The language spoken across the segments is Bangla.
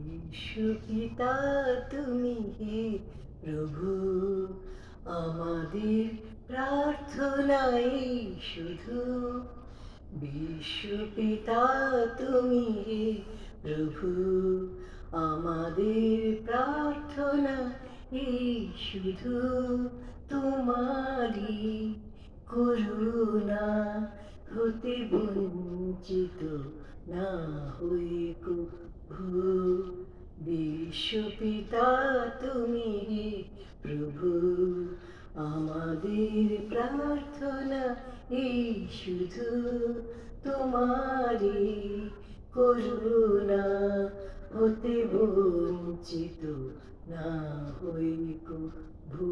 বিশ্বপিতা তুমি হে প্রভু, আমাদের প্রার্থনাই শুধু। বিশ্বপিতা তুমি হে প্রভু, আমাদের প্রার্থনা এই শুধু। তোমারই করুণা হতে বঞ্চিত না হই কভু। বিশ্বপিতা তুমি হে প্রভু, আমাদের প্রার্থনা এই শুধু। তোমারই করুণা হতে বঞ্চিত না হই কভু।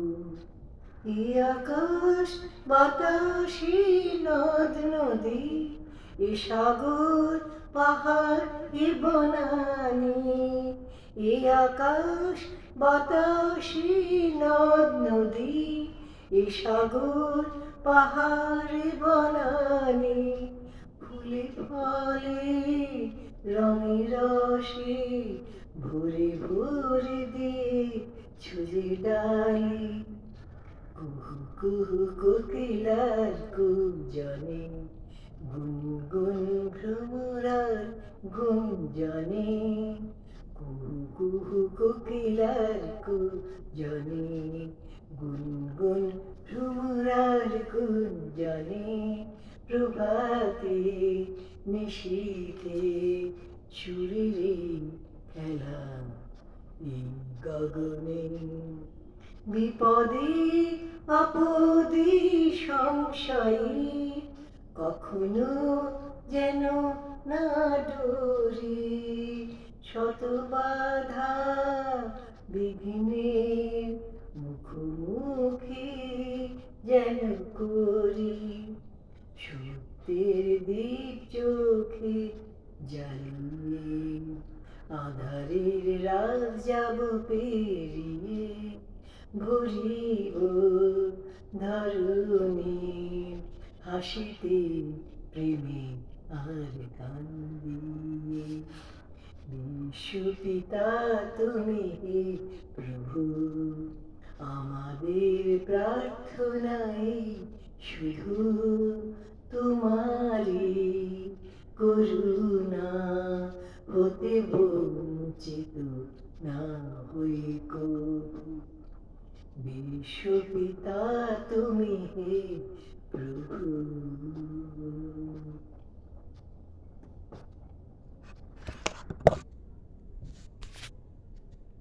এই আকাশ বাতাসে নদ নদী, এ সাগর পাহাড় এ বনানী। এই আকাশ বাতাসে নদ নদী, এ সাগর পাহাড় এ বনানী। ফুলে ফলে রঙে রসে ভরে ভরে দিয়ে ছুঁয়ে ডালি। কুহু কুহু কোকিলার কুজনে, গুনগুন ভ্রমরার গুঞ্জনে। কুহু কুহু কোকিলার কুজনে, গুনগুন ভ্রমরার গুঞ্জনে। প্রভাতে নিশীথে সুরের খেলা এই গগনে। বিপদে আপদে সংশয়ে কখনো যেন না ডরি। শত বাধা বিঘ্নের মুখোমুখি যেন করি। সত্যের দীপ চোখে জ্বালিয়ে আঁধারের রাত যাব পেরিয়ে। ভরিব ধরণীর হাসিতে প্রেমে আর গান দিয়ে। বিশ্বপিতা তুমি হে প্রভু, আমাদের প্রার্থনাই শুধু। তোমারই করুণা হতে বঞ্চিত না হই কভু। বিশ্বপিতা তুমি হে প্রভু।